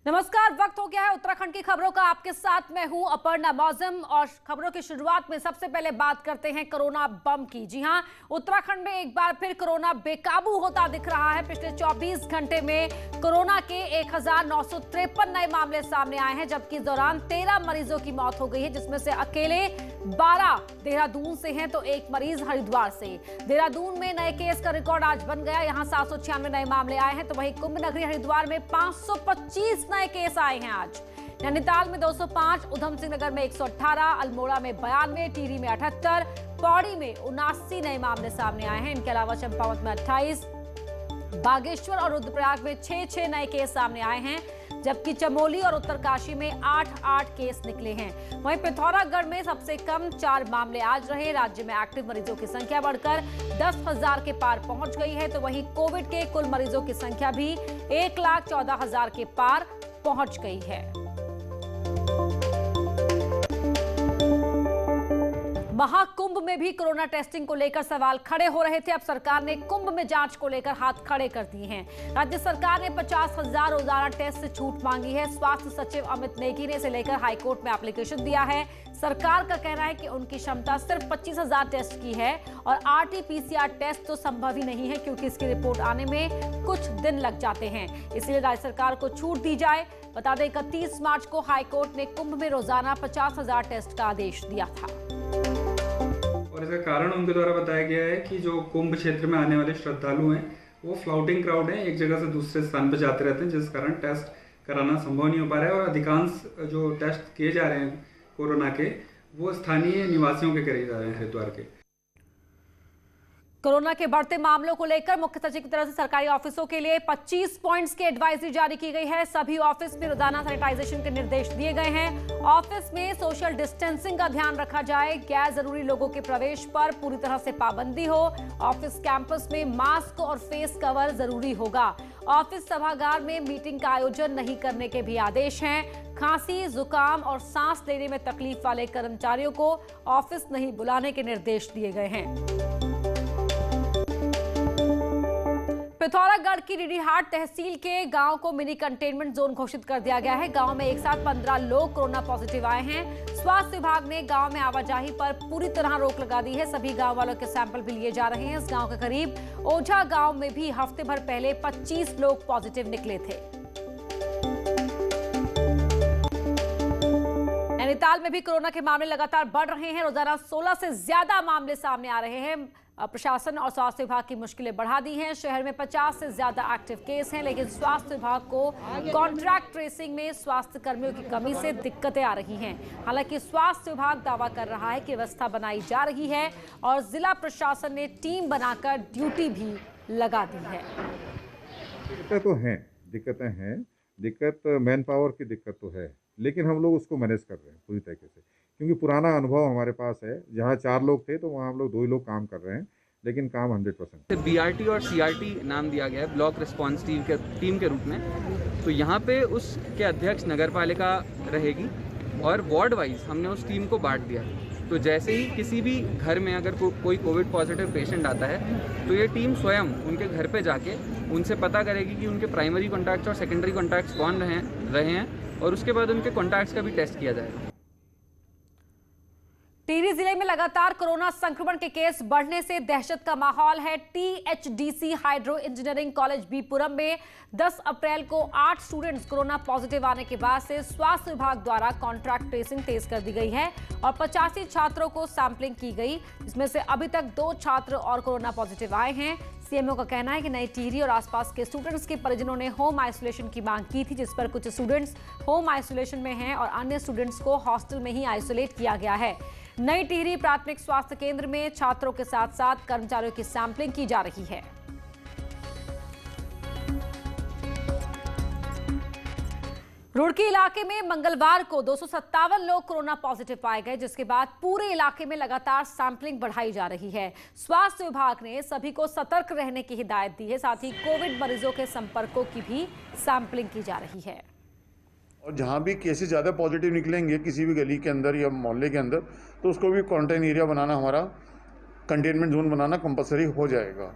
नमस्कार, वक्त हो गया है उत्तराखंड की खबरों का। आपके साथ मैं हूं अपर्णा मौजम और खबरों की शुरुआत में सबसे पहले बात करते हैं कोरोना बम की। जी हां, उत्तराखंड में एक बार फिर कोरोना बेकाबू होता दिख रहा है। पिछले 24 घंटे में कोरोना के 1953 नए मामले सामने आए हैं, जबकि इस दौरान 13 मरीजों की मौत हो गई है, जिसमें से अकेले 12 देहरादून से हैं तो एक मरीज हरिद्वार से। देहरादून में नए केस का रिकॉर्ड आज बन गया, यहां 796 नए मामले आए हैं, तो वहीं कुंभ नगरी हरिद्वार में 525 नए केस आए हैं आज। नैनीताल में 205, उधम सिंह नगर में 118, अल्मोड़ा में 92, टिहरी में 78, पौड़ी में 79 नए मामले सामने आए हैं। इनके अलावा चंपावत में 28, बागेश्वर और रुद्रप्रयाग में 6 नए केस सामने आए हैं, जबकि चमोली और उत्तरकाशी में 8 केस निकले हैं। वहीं पिथौरागढ़ में सबसे कम 4 मामले आज रहे। राज्य में एक्टिव मरीजों की संख्या बढ़कर 10,000 के पार पहुंच गई है, तो वहीं कोविड के कुल मरीजों की संख्या भी 1,14,000 के पार पहुंच गई है। महाकुंभ में भी कोरोना टेस्टिंग को लेकर सवाल खड़े हो रहे थे। अब सरकार ने कुंभ में जांच को लेकर हाथ खड़े कर दिए हैं। राज्य सरकार ने 50,000 रोजाना टेस्ट से छूट मांगी है। स्वास्थ्य सचिव अमित नेगी ने इसे लेकर हाईकोर्ट में एप्लीकेशन दिया है। सरकार का कहना है कि उनकी क्षमता सिर्फ 25,000 टेस्ट की है और RT-PCR टेस्ट तो संभव ही नहीं है, क्योंकि इसकी रिपोर्ट आने में कुछ दिन लग जाते हैं। इसलिए राज्य सरकार को छूट दी जाए। बता दें, 31 मार्च को हाईकोर्ट ने कुंभ में रोजाना 50,000 टेस्ट का आदेश दिया था। और इसका कारण उनके द्वारा बताया गया है कि जो कुंभ क्षेत्र में आने वाले श्रद्धालु हैं वो फ्लाउटिंग क्राउड है, एक जगह से दूसरे स्थान पर जाते रहते हैं, जिस कारण टेस्ट कराना संभव नहीं हो पा रहा है। और अधिकांश जो टेस्ट किए जा रहे हैं कोरोना के, वो स्थानीय निवासियों के करे जा रहे हैं हरिद्वार के। कोरोना के बढ़ते मामलों को लेकर मुख्य सचिव की तरफ से सरकारी ऑफिसों के लिए 25 पॉइंट्स की एडवाइजरी जारी की गई है। सभी ऑफिस में रोजाना सैनिटाइजेशन के निर्देश दिए गए हैं। ऑफिस में सोशल डिस्टेंसिंग का ध्यान रखा जाए। गैर जरूरी लोगों के प्रवेश पर पूरी तरह से पाबंदी हो। ऑफिस कैंपस में मास्क और फेस कवर जरूरी होगा। ऑफिस सभागार में मीटिंग का आयोजन नहीं करने के भी आदेश हैं। खांसी, जुकाम और सांस लेने में तकलीफ वाले कर्मचारियों को ऑफिस नहीं बुलाने के निर्देश दिए गए हैं। पिथौरागढ़ की डीडीहाट तहसील के गांव को मिनी कंटेनमेंट जोन घोषित कर दिया गया है। गांव में एक साथ 15 लोग कोरोना पॉजिटिव आए हैं। स्वास्थ्य विभाग ने गांव में आवाजाही पर पूरी तरह रोक लगा दी है। सभी गांव वालों के सैंपल भी लिए जा रहे हैं। इस गांव के करीब ओझा गांव में भी हफ्ते भर पहले 25 लोग पॉजिटिव निकले थे। नैनीताल में भी कोरोना के मामले लगातार बढ़ रहे हैं। रोजाना 16 से ज्यादा मामले सामने आ रहे हैं। प्रशासन और स्वास्थ्य विभाग की मुश्किलें बढ़ा दी हैं। शहर में 50 से ज्यादा एक्टिव केस हैं, लेकिन स्वास्थ्य विभाग को कॉन्ट्रैक्ट ट्रेसिंग में स्वास्थ्य कर्मियों की कमी से दिक्कतें आ रही हैं। हालांकि स्वास्थ्य विभाग दावा कर रहा है कि व्यवस्था बनाई जा रही है और जिला प्रशासन ने टीम बनाकर ड्यूटी भी लगा दी है। दिक्कतें हैं, दिक्कत मैन पावर की दिक्कत तो है, लेकिन हम लोग उसको मैनेज कर रहे हैं पूरी तरीके से, क्योंकि पुराना अनुभव हमारे पास है। जहाँ 4 लोग थे तो वहाँ हम लोग 2 ही लोग काम कर रहे हैं, लेकिन काम 100%। BRT और CRT नाम दिया गया है, ब्लॉक रिस्पांस टीम के रूप में। तो यहाँ पे उसके अध्यक्ष नगर पालिका रहेगी और वार्ड वाइज हमने उस टीम को बांट दिया। तो जैसे ही किसी भी घर में अगर कोई कोविड पॉजिटिव पेशेंट आता है, तो ये टीम स्वयं उनके घर पे जाके उनसे पता करेगी कि उनके प्राइमरी कॉन्टैक्ट्स और सेकेंडरी कॉन्टैक्ट्स कौन रहे हैं, और उसके बाद उनके कॉन्टैक्ट्स का भी टेस्ट किया जाएगा। टिहरी जिले में लगातार कोरोना संक्रमण के केस बढ़ने से दहशत का माहौल है। THDC हाइड्रो इंजीनियरिंग कॉलेज बीपुरम में 10 अप्रैल को 8 स्टूडेंट्स कोरोना पॉजिटिव आने के बाद से स्वास्थ्य विभाग द्वारा कॉन्ट्रैक्ट ट्रेसिंग तेज कर दी गई है और 85 छात्रों को सैंपलिंग की गई, जिसमें से अभी तक 2 छात्र और कोरोना पॉजिटिव आए हैं। सीएमओ का कहना है कि नई टिहरी और आसपास के स्टूडेंट्स के परिजनों ने होम आइसोलेशन की मांग की थी, जिस पर कुछ स्टूडेंट्स होम आइसोलेशन में हैं और अन्य स्टूडेंट्स को हॉस्टल में ही आइसोलेट किया गया है। नई टिहरी प्राथमिक स्वास्थ्य केंद्र में छात्रों के साथ साथ कर्मचारियों की सैंपलिंग की जा रही है। रुड़की इलाके में मंगलवार को 257 लोग कोरोना पॉजिटिव पाए गए, जिसके बाद पूरे इलाके में लगातार सैंपलिंग बढ़ाई जा रही है। स्वास्थ्य विभाग ने सभी को सतर्क रहने की हिदायत दी है। साथ ही कोविड मरीजों के संपर्कों की भी सैंपलिंग की जा रही है। और जहाँ भी केसेस ज़्यादा पॉजिटिव निकलेंगे किसी भी गली के अंदर या मोहल्ले के अंदर, तो उसको भी क्वारंटाइन एरिया बनाना, हमारा कंटेनमेंट जोन बनाना कंपलसरी हो जाएगा।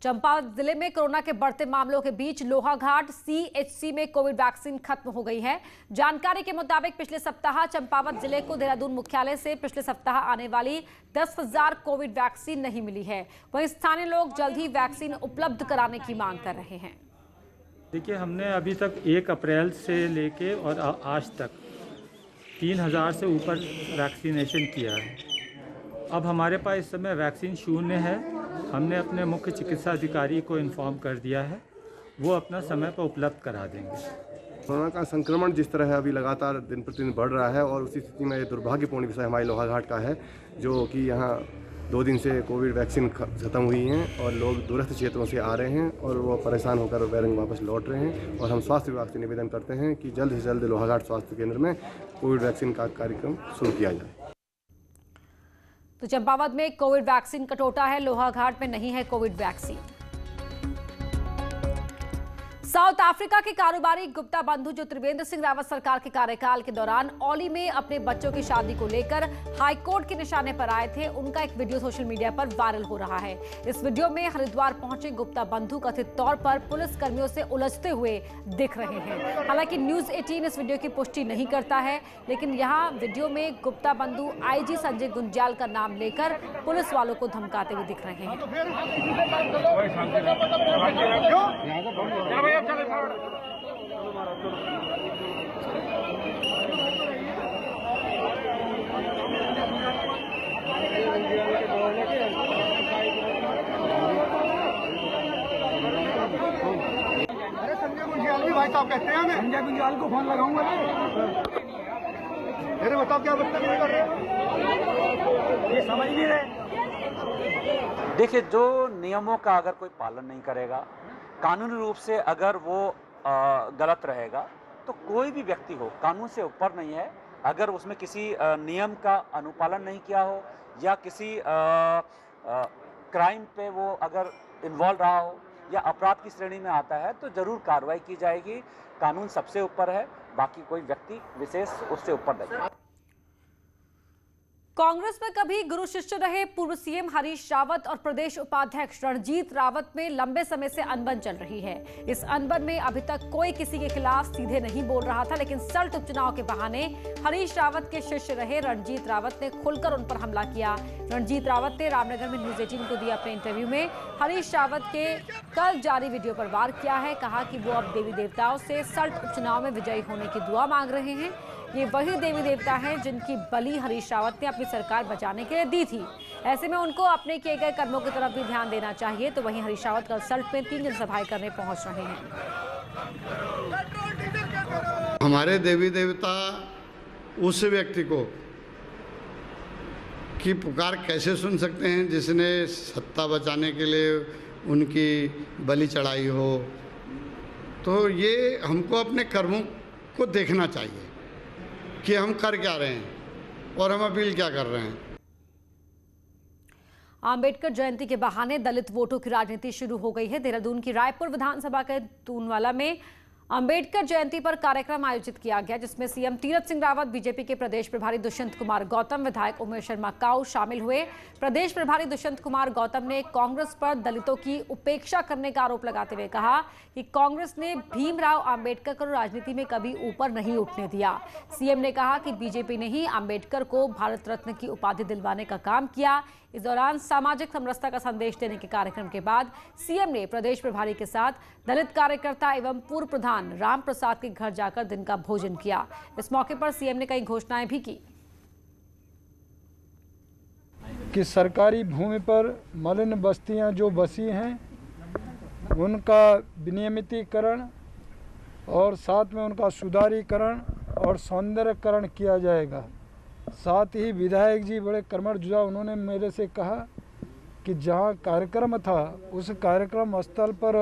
चंपावत जिले में कोरोना के बढ़ते मामलों के बीच लोहाघाट सीएचसी में कोविड वैक्सीन खत्म हो गई है। जानकारी के मुताबिक पिछले सप्ताह चंपावत जिले को देहरादून मुख्यालय से पिछले सप्ताह आने वाली 10,000 कोविड वैक्सीन नहीं मिली है। वहीं स्थानीय लोग जल्द ही वैक्सीन उपलब्ध कराने की मांग कर रहे हैं। देखिए, हमने अभी तक 1 अप्रैल से लेके और आज तक 3,000 से ऊपर वैक्सीनेशन किया है। अब हमारे पास इस समय वैक्सीन शून्य है। हमने अपने मुख्य चिकित्सा अधिकारी को इन्फॉर्म कर दिया है, वो अपना समय पर उपलब्ध करा देंगे। कोरोना का संक्रमण जिस तरह है अभी लगातार दिन प्रतिदिन बढ़ रहा है और उसी स्थिति में दुर्भाग्यपूर्ण विषय हमारे लोहाघाट का है, जो कि यहाँ 2 दिन से कोविड वैक्सीन ख़त्म हुई हैं और लोग दूरस्थ क्षेत्रों से आ रहे हैं और वो परेशान होकर बैरंग वापस लौट रहे हैं। और हम स्वास्थ्य विभाग से निवेदन करते हैं कि जल्द से जल्द लोहाघाट स्वास्थ्य केंद्र में कोविड वैक्सीन का कार्यक्रम शुरू किया जाए। तो चंपावत में कोविड वैक्सीन का टोटा है, लोहाघाट में नहीं है कोविड वैक्सीन। साउथ अफ्रीका के कारोबारी गुप्ता बंधु जो त्रिवेंद्र सिंह रावत सरकार के कार्यकाल के दौरान औली में अपने बच्चों की शादी को लेकर हाईकोर्ट के निशाने पर आए थे, उनका एक वीडियो सोशल मीडिया पर वायरल हो रहा है। इस वीडियो में हरिद्वार पहुंचे गुप्ता बंधु कथित तौर पर पुलिस कर्मियों से उलझते हुए दिख रहे हैं। हालांकि न्यूज 18 इस वीडियो की पुष्टि नहीं करता है, लेकिन यहाँ वीडियो में गुप्ता बंधु आईजी संजय गुंजाल का नाम लेकर पुलिस वालों को धमकाते हुए दिख रहे हैं। भाई साहब कहते हैं मैं संजय गुंजाल को फोन लगाऊंगा ना। अरे बताओ क्या बदतमीजी कर रहे हो, ये समझ नहीं रहे। देखिए, जो नियमों का अगर कोई पालन नहीं करेगा, कानूनी रूप से अगर वो गलत रहेगा, तो कोई भी व्यक्ति हो कानून से ऊपर नहीं है। अगर उसमें किसी नियम का अनुपालन नहीं किया हो या किसी क्राइम पे वो अगर इन्वॉल्व रहा हो या अपराध की श्रेणी में आता है, तो जरूर कार्रवाई की जाएगी। कानून सबसे ऊपर है, बाकी कोई व्यक्ति विशेष उससे ऊपर नहीं। कांग्रेस में कभी गुरु शिष्य रहे पूर्व सीएम हरीश रावत और प्रदेश उपाध्यक्ष रणजीत रावत में लंबे समय से अनबन चल रही है। इस अनबन में अभी तक कोई किसी के खिलाफ सीधे नहीं बोल रहा था, लेकिन सल्ट उपचुनाव के बहाने हरीश रावत के शिष्य रहे रणजीत रावत ने खुलकर उन पर हमला किया। रणजीत रावत ने रामनगर में न्यूज 18 को दिया अपने इंटरव्यू में हरीश रावत के कल जारी वीडियो पर वार किया है। कहा कि वो अब देवी देवताओं से सल्ट उपचुनाव में विजयी होने की दुआ मांग रहे हैं। ये वही देवी देवता हैं जिनकी बलि हरीश रावत ने अपनी सरकार बचाने के लिए दी थी। ऐसे में उनको अपने किए गए कर्मों की तरफ भी ध्यान देना चाहिए। तो वहीं हरीश रावत कल सल्ट में 3 जनसभाएं करने पहुंच रहे हैं। हमारे देवी देवता उस व्यक्ति को की पुकार कैसे सुन सकते हैं जिसने सत्ता बचाने के लिए उनकी बलि चढ़ाई हो। तो ये हमको अपने कर्मों को देखना चाहिए कि हम कर क्या रहे हैं और हम अपील क्या कर रहे हैं। अंबेडकर जयंती के बहाने दलित वोटों की राजनीति शुरू हो गई है। देहरादून की रायपुर विधानसभा के तूनवाला में अंबेडकर जयंती पर कार्यक्रम आयोजित किया गया, जिसमें सीएम तीरथ सिंह रावत, बीजेपी के प्रदेश प्रभारी दुष्यंत कुमार गौतम, विधायक उमेश शर्मा काऊ शामिल हुए। प्रदेश प्रभारी दुष्यंत कुमार गौतम ने कांग्रेस पर दलितों की उपेक्षा करने का आरोप लगाते हुए कहा कि कांग्रेस ने भीमराव अंबेडकर को राजनीति में कभी ऊपर नहीं उठने दिया। सीएम ने कहा कि बीजेपी ने ही अंबेडकर को भारत रत्न की उपाधि दिलवाने का काम किया। इस दौरान सामाजिक समरसता का संदेश देने के कार्यक्रम के बाद सीएम ने प्रदेश प्रभारी के साथ दलित कार्यकर्ता एवं पूर्व प्रधान राम प्रसाद के घर जाकर दिन का भोजन किया। इस मौके पर सीएम ने कई घोषणाएं भी की कि सरकारी भूमि पर मलिन बस्तियां जो बसी हैं उनका विनियमितीकरण और साथ में उनका सुधारीकरण और सौंदर्यकरण किया जाएगा। साथ ही विधायक जी बड़े कर्मठ जुझा, उन्होंने मेरे से कहा कि जहां कार्यक्रम था उस कार्यक्रम स्थल पर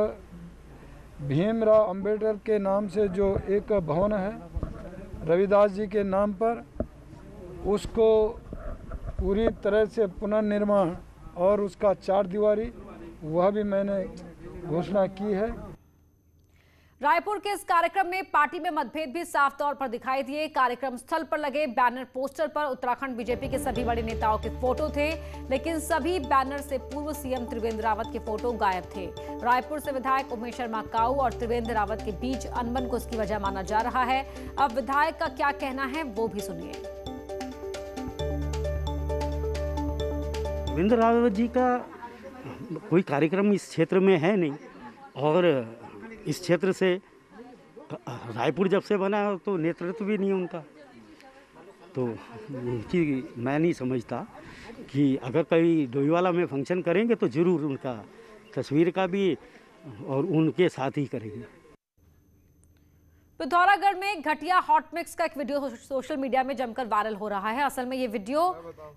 भीमराव अंबेडकर के नाम से जो एक भवन है रविदास जी के नाम पर, उसको पूरी तरह से पुनर्निर्माण और उसका 4 दीवारी वह भी मैंने घोषणा की है। रायपुर के इस कार्यक्रम में पार्टी में मतभेद भी साफ तौर पर दिखाई दिए। कार्यक्रम स्थल पर लगे बैनर पोस्टर पर उत्तराखंड बीजेपी के सभी बड़े नेताओं के फोटो थे, लेकिन सभी बैनर से पूर्व सीएम त्रिवेंद्र रावत के फोटो गायब थे। रायपुर से विधायक उमेश शर्मा काऊ और त्रिवेंद्र रावत के बीच अनबन को इसकी वजह माना जा रहा है। अब विधायक का क्या कहना है वो भी सुनिए। त्रिवेंद्र रावत जी का कोई कार्यक्रम इस क्षेत्र में है नहीं, और इस क्षेत्र से रायपुर जब से बना है तो नेतृत्व भी नहीं उनका, तो उनकी मैं नहीं समझता कि अगर कभी डोईवाला में फंक्शन करेंगे तो ज़रूर उनका तस्वीर का भी और उनके साथ ही करेंगे। पिथौरागढ़ में घटिया हॉट मिक्स का एक वीडियो सोशल मीडिया में जमकर वायरल हो रहा है। असल में ये वीडियो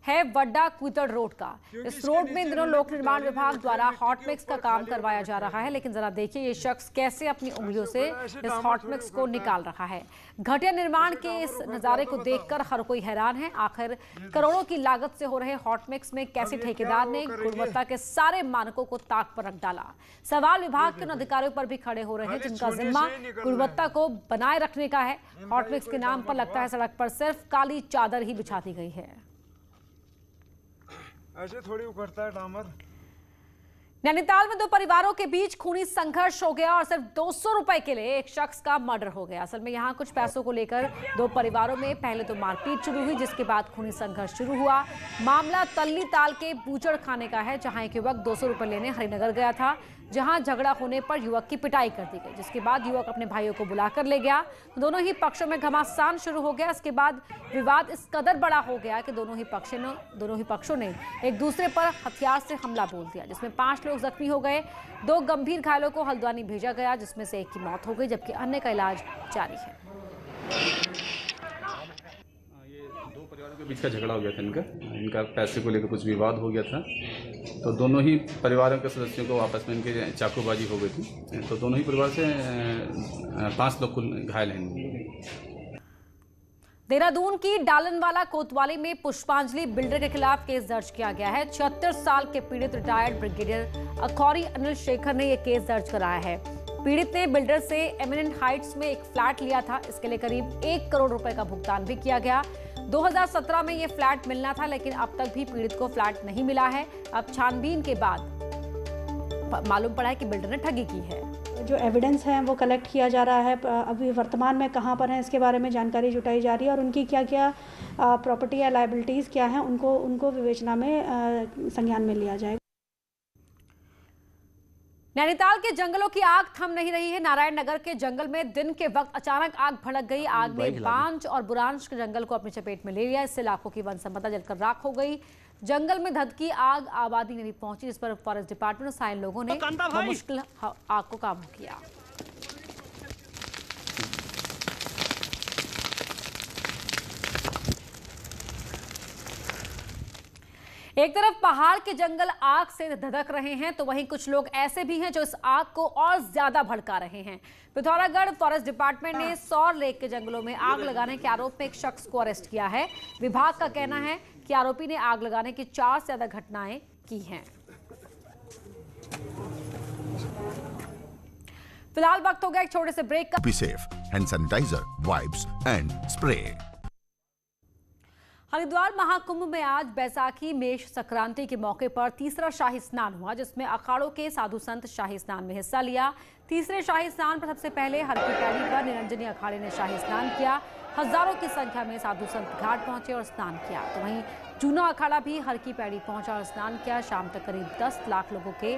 है वड्डा कुतड़ रोड का। इस रोड में इन दिनों लोक निर्माण विभाग द्वारा हॉट मिक्स का काम करवाया जा रहा है, लेकिन जरा देखिए ये शख्स कैसे अपनी उंगलियों से इस हॉट मिक्स को निकाल रहा है। घटिया निर्माण के इस नजारे को देखकर हर कोई हैरान है। आखिर करोड़ों की लागत से हो रहे हॉट मिक्स में कैसे ठेकेदार ने गुणवत्ता के सारे मानकों को ताक पर रख डाला। सवाल विभाग के उन अधिकारियों पर भी खड़े हो रहे हैं जिनका जिम्मा गुणवत्ता को बनाए रखने का है। हॉट मिक्स के नाम पर लगता है सड़क पर सिर्फ काली चादर ही बिछा दी गई है। ऐसे थोड़ी उखड़ता है डामर। नैनीताल में दो परिवारों के बीच खूनी संघर्ष हो गया और सिर्फ 200 रुपए के लिए एक शख्स का मर्डर हो गया। असल में यहां कुछ पैसों को लेकर दो परिवारों में पहले तो मारपीट शुरू हुई, जिसके बाद खूनी संघर्ष शुरू हुआ। मामला तल्ली ताल के बूचड़ खाने का है, जहां एक युवक 200 रुपए लेने हरिनगर गया था, जहां झगड़ा होने पर युवक की पिटाई कर दी गई, जिसके बाद युवक अपने भाइयों को बुलाकर ले गया। दोनों ही पक्षों में घमासान शुरू हो गया। इसके बाद विवाद इस कदर बड़ा हो गया कि दोनों ही पक्षों ने एक दूसरे पर हथियार से हमला बोल दिया, जिसमें 5 लोग जख्मी हो गए। 2 गंभीर घायलों को हल्द्वानी भेजा गया, जिसमें से एक की मौत हो गई जबकि अन्य का इलाज जारी है। दो परिवारों के बीच का झगड़ा हो गया था। इनका पैसे को लेकर कुछ विवाद हो गया था, तो दोनों ही परिवारों के सदस्यों को आपस में इनके चाकूबाजी हो गई थी। तो दोनों ही परिवार से 5 लोग घायल हैं। देहरादून की डालनवाला कोतवाली में पुष्पांजलि बिल्डर के खिलाफ केस दर्ज किया गया है। 76 साल के पीड़ित रिटायर्ड ब्रिगेडियर अखौरी अनिल शेखर ने यह केस दर्ज कराया है। पीड़ित ने बिल्डर से एमिनेंट हाइट्स में एक फ्लैट लिया था। इसके लिए करीब 1 करोड़ रुपए का भुगतान भी किया गया। 2017 में यह फ्लैट मिलना था, लेकिन अब तक भी पीड़ित को फ्लैट नहीं मिला है। अब छानबीन के बाद मालूम पड़ा है कि बिल्डर ने ठगी की है। जो एविडेंस है वो कलेक्ट किया जा रहा है। अभी वर्तमान में कहाँ पर हैं इसके बारे में जानकारी जुटाई जा रही है और उनकी क्या क्या प्रॉपर्टी या लायबिलिटीज़ क्या हैं उनको विवेचना में संज्ञान में लिया जाएगा। नैनीताल के जंगलों की आग थम नहीं रही है। नारायण नगर के जंगल में दिन के वक्त अचानक आग भड़क गई। आग ने बांज और बुरांश के जंगल को अपनी चपेट में ले लिया। इससे इलाकों की वन संपदा जलकर राख हो गई। जंगल में धधकी आग आबादी में भी पहुंची, जिस पर फॉरेस्ट डिपार्टमेंट और स्थानीय लोगों ने मुश्किल आग को काबू किया। एक तरफ पहाड़ के जंगल आग से धधक रहे हैं, तो वहीं कुछ लोग ऐसे भी हैं जो इस आग को और ज्यादा भड़का रहे हैं। पिथौरागढ़ फॉरेस्ट डिपार्टमेंट ने सौर लेक के जंगलों में आग लगाने के आरोप में एक शख्स को अरेस्ट किया है। विभाग का कहना है कि आरोपी ने आग लगाने की 4 से ज्यादा घटनाएं की हैं। फिलहाल वक्त हो गया एक छोटे से ब्रेक का। Be safe, hand sanitiser, wipes and spray. Haridwar Mahakumbh में आज बैसाखी मेष संक्रांति के मौके पर तीसरा शाही स्नान हुआ, जिसमें अखाड़ों के साधु संत शाही स्नान में हिस्सा लिया। तीसरे शाही स्नान पर सबसे पहले हर की पैड़ी पर निरंजनी अखाड़े ने शाही स्नान किया। हजारों की संख्या में साधु संत घाट पहुंचे और स्नान किया। तो वहीं जूना अखाड़ा भी हर की पैड़ी पहुंचा और स्नान किया। शाम तक करीब 10 लाख लोगों के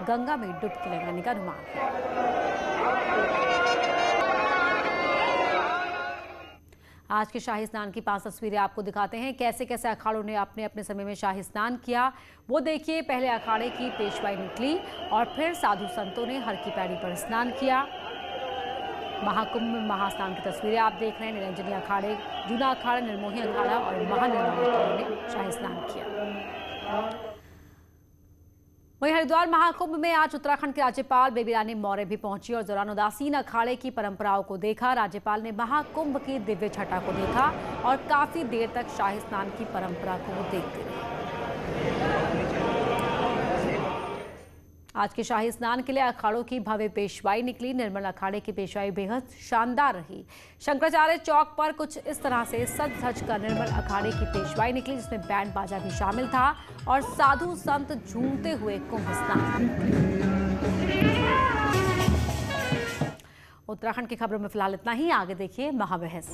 गंगा में डुबकी लगाने का अनुमान है। आज के शाही स्नान की 5 तस्वीरें आपको दिखाते हैं। कैसे कैसे अखाड़ों ने अपने अपने समय में शाही स्नान किया वो देखिए। पहले अखाड़े की पेशवाई निकली और फिर साधु संतों ने हर की पैड़ी पर स्नान किया। महाकुंभ में महास्नान की तस्वीरें आप देख रहे हैं। निरंजनी अखाड़े, जूना अखाड़ा, निर्मोही अखाड़ा और महानिर्मोही अखाड़े ने शाही स्नान किया। वहीं हरिद्वार महाकुंभ में आज उत्तराखंड के राज्यपाल बेबी रानी मौर्य भी पहुंची और इस दौरान उदासीन अखाड़े की परंपराओं को देखा। राज्यपाल ने महाकुंभ की दिव्य छटा को देखा और काफी देर तक शाही स्नान की परंपरा को देखते रहे। आज के शाही स्नान के लिए अखाड़ों की भव्य पेशवाई निकली। निर्मल अखाड़े की पेशवाई बेहद शानदार रही। शंकराचार्य चौक पर कुछ इस तरह से सज धज कर निर्मल अखाड़े की पेशवाई निकली, जिसमें बैंड बाजा भी शामिल था और साधु संत झूमते हुए कुंभ स्नान। उत्तराखंड की खबरों में फिलहाल इतना ही। आगे देखिए महाबहस।